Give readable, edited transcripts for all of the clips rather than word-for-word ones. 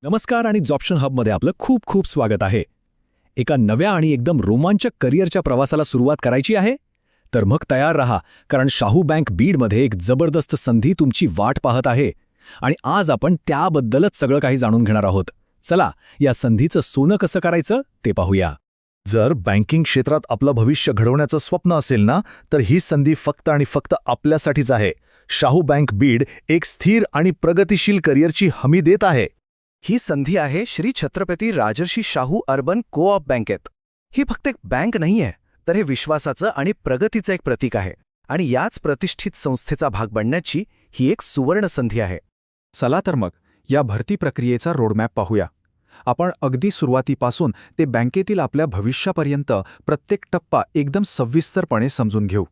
नमस्कार आणि जॉब्शन हबमध्ये आपलं खूप खूप स्वागत आहे. एका नव्या आणि एकदम रोमांचक करिअरच्या प्रवासाला सुरुवात करायची आहे? तर मग तयार रहा, कारण शाहू बँक बीडमध्ये एक जबरदस्त संधी तुमची वाट पाहत आहे. आणि आज आपण त्याबद्दलच सगळं काही जाणून घेणार आहोत. चला, या संधीचं सोनं कसं करायचं ते पाहूया. जर बँकिंग क्षेत्रात आपलं भविष्य घडवण्याचं स्वप्न असेल ना, तर ही संधी फक्त आणि फक्त आपल्यासाठीच आहे. शाहू बँक बीड एक स्थिर आणि प्रगतिशील करिअरची हमी देत आहे. ही संधी आहे श्री छत्रपती राजर्षी शाहू अर्बन को-ऑप बँकेत. ही फक्त एक बँक नाहीये, तर हे विश्वासाचं आणि प्रगतीचं एक प्रतीक आहे. आणि याच प्रतिष्ठित संस्थेचा भाग बनण्याची ही एक सुवर्ण संधी आहे. चला तर मग या भरती प्रक्रियेचा रोडमॅप पाहूया. आपण अगदी सुरुवातीपासून ते बँकेतील आपल्या भविष्यापर्यंत प्रत्येक टप्पा एकदम सविस्तरपणे समजून घेऊ.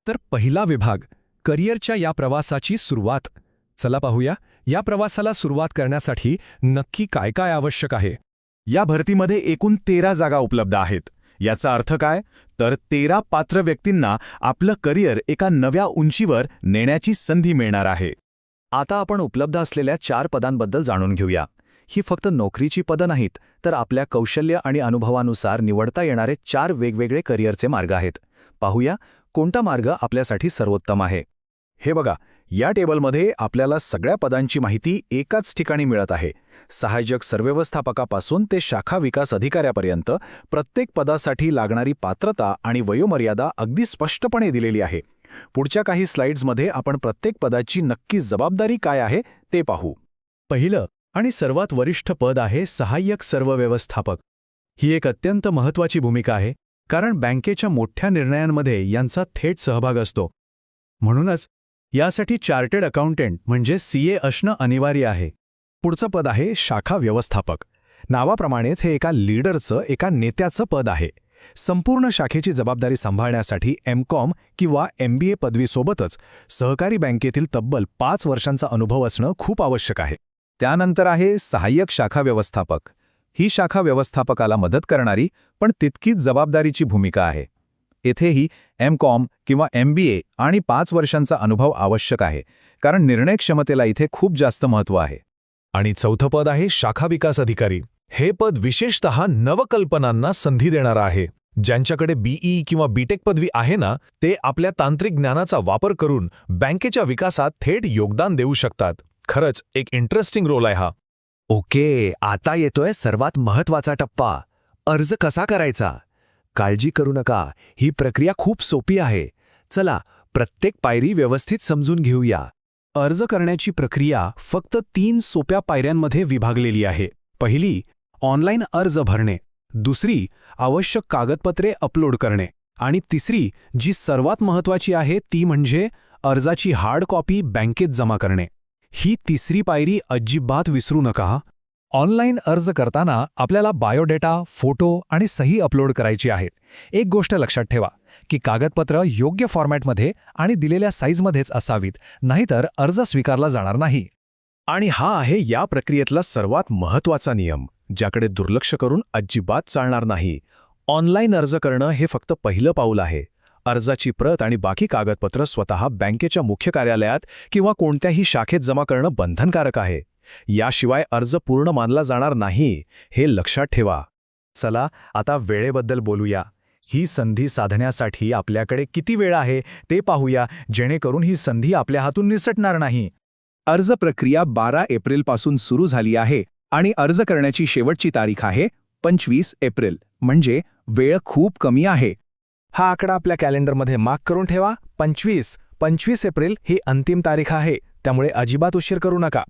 तर पहिला विभाग, करिअरच्या या प्रवासाची सुरुवात. चला पाहूया, या प्रवासाला सुरुवात करण्यासाठी नक्की काय काय आवश्यक आहे. या भरतीमध्ये एकूण 13 जागा उपलब्ध आहेत. याचा अर्थ काय? तर 13 पात्र व्यक्तींना आपलं करिअर एका नव्या उंचीवर नेण्याची संधी मिळणार आहे. आता आपण उपलब्ध असलेल्या 4 पदांबद्दल जाणून घेऊया. ही फक्त नोकरीची पदं नाहीत, तर आपल्या कौशल्य आणि अनुभवानुसार निवडता येणारे 4 वेगवेगळे करिअरचे मार्ग आहेत. पाहूया कोणता मार्ग आपल्यासाठी सर्वोत्तम आहे. हे बघा, या टेबलमध्ये आपल्याला सगळ्या पदांची माहिती एकाच ठिकाणी मिळत आहे. सहाय्यक सरव्यवस्थापकापासून ते शाखा विकास अधिकाऱ्यापर्यंत प्रत्येक पदासाठी लागणारी पात्रता आणि वयोमर्यादा अगदी स्पष्टपणे दिलेली आहे. पुढच्या काही स्लाइड्समध्ये आपण प्रत्येक पदाची नक्की जबाबदारी काय आहे ते पाहू. पहिलं आणि सर्वात वरिष्ठ पद आहे सहाय्यक सर्वव्यवस्थापक. ही एक अत्यंत महत्त्वाची भूमिका आहे, कारण बँकेच्या मोठ्या निर्णयांमध्ये यांचा थेट सहभाग असतो. म्हणूनच यासाठी चार्टर्ड अकाउंटंट म्हणजे CA असणं अनिवार्य आहे. पुढचं पद आहे शाखा व्यवस्थापक. नावाप्रमाणेच हे एका लीडरचं, एका नेत्याचं पद आहे. संपूर्ण शाखेची जबाबदारी सांभाळण्यासाठी MCOM किंवा MBA पदवीसोबतच सहकारी बँकेतील तब्बल 5 वर्षांचा अनुभव असणं खूप आवश्यक आहे. त्यानंतर आहे सहाय्यक शाखा व्यवस्थापक. ही शाखा व्यवस्थापकाला मदत करणारी पण तितकीच जबाबदारीची भूमिका आहे. येथेही MCOM किंवा MBA आणि 5 वर्षांचा अनुभव आवश्यक आहे, कारण निर्णय क्षमतेला इथे खूप जास्त महत्त्व आहे. आणि चौथं पद आहे शाखा विकास अधिकारी. हे पद विशेषतः नवकल्पनांना संधी देणारं आहे. ज्यांच्याकडे BE किंवा BTech पदवी आहे ना, ते आपल्या तांत्रिक ज्ञानाचा वापर करून बँकेच्या विकासात थेट योगदान देऊ शकतात. खरंच एक इंटरेस्टिंग रोल आहे हा. ओके, आता येतोय सर्वात महत्त्वाचा टप्पा, अर्ज कसा करायचा. काळजी करू नका, ही प्रक्रिया खूप सोपी आहे. चला, प्रत्येक पायरी व्यवस्थित समजून घेऊया. अर्ज करण्याची प्रक्रिया फक्त 3 सोप्या पायऱ्यांमध्ये विभागलेली आहे. पहिली, ऑनलाईन अर्ज भरणे. दुसरी, आवश्यक कागदपत्रे अपलोड करणे. आणि तिसरी, जी सर्वात महत्त्वाची आहे, ती म्हणजे अर्जाची हार्ड कॉपी बँकेत जमा करणे. ही तिसरी पायरी अजिबात विसरू नका. ऑनलाईन अर्ज करताना आपल्याला बायोडेटा, फोटो आणि सही अपलोड करायची आहे. एक गोष्ट लक्षात ठेवा की कागदपत्र योग्य फॉर्मॅटमध्ये आणि दिलेल्या साईजमध्येच असावीत, नाहीतर अर्ज स्वीकारला जाणार नाही. आणि हा आहे या प्रक्रियेतला सर्वात महत्त्वाचा नियम, ज्याकडे दुर्लक्ष करून अजिबात चालणार नाही. ऑनलाईन अर्ज करणं हे फक्त पहिलं पाऊल आहे. अर्जाची प्रत आणि बाकी कागदपत्र स्वतः बँकेच्या मुख्य कार्यालयात किंवा कोणत्याही शाखेत जमा करणं बंधनकारक आहे. याशिवाय अर्ज पूर्ण मानला जाणार नाही, हे लक्षात ठेवा. चला आता वेळेबद्दल बोलूया. ही संधी साधण्यासाठी आपल्याकडे किती वेळ आहे ते पाहूया, जेणेकरून ही संधी आपल्या हातून निसटणार नाही. अर्ज प्रक्रिया 12 एप्रिलपासून सुरू झाली आहे आणि अर्ज करण्याची शेवटची तारीख आहे 25 एप्रिल, म्हणजे वेळ खूप कमी आहे. हा आकडा आपल्या कॅलेंडरमध्ये मार्क करून ठेवा. 25 एप्रिल ही अंतिम तारीख आहे, त्यामुळे अजिबात उशीर करू नका.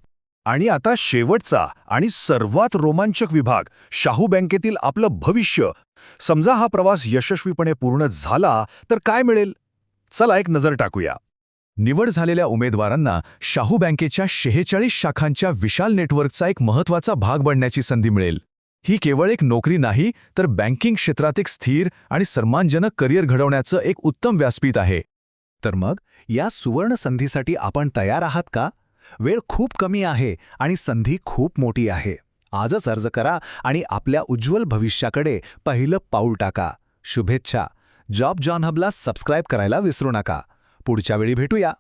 आणि आता शेवटचा आणि सर्वात रोमांचक विभाग, शाहू बँकेतील आपलं भविष्य. समजा हा प्रवास यशस्वीपणे पूर्ण झाला तर काय मिळेल? चला एक नजर टाकूया. निवड झालेल्या उमेदवारांना शाहू बँकेच्या 46 शाखांच्या विशाल नेटवर्कचा एक महत्त्वाचा भाग बनण्याची संधी मिळेल. ही केवळ एक नोकरी नाही, तर बँकिंग क्षेत्रात एक स्थिर आणि सन्मानजनक करिअर घडवण्याचं एक उत्तम व्यासपीठ आहे. तर मग या सुवर्ण संधीसाठी आपण तयार आहात का? वेळ खूप कमी आहे आणि संधी खूप मोठी आहे. आजच अर्ज करा आणि आपल्या उज्ज्वल भविष्याकडे पहिलं पाऊल टाका. शुभेच्छा. जॉब जॉन हबला सबस्क्राईब करायला विसरू नका. पुढच्या वेळी भेटूया.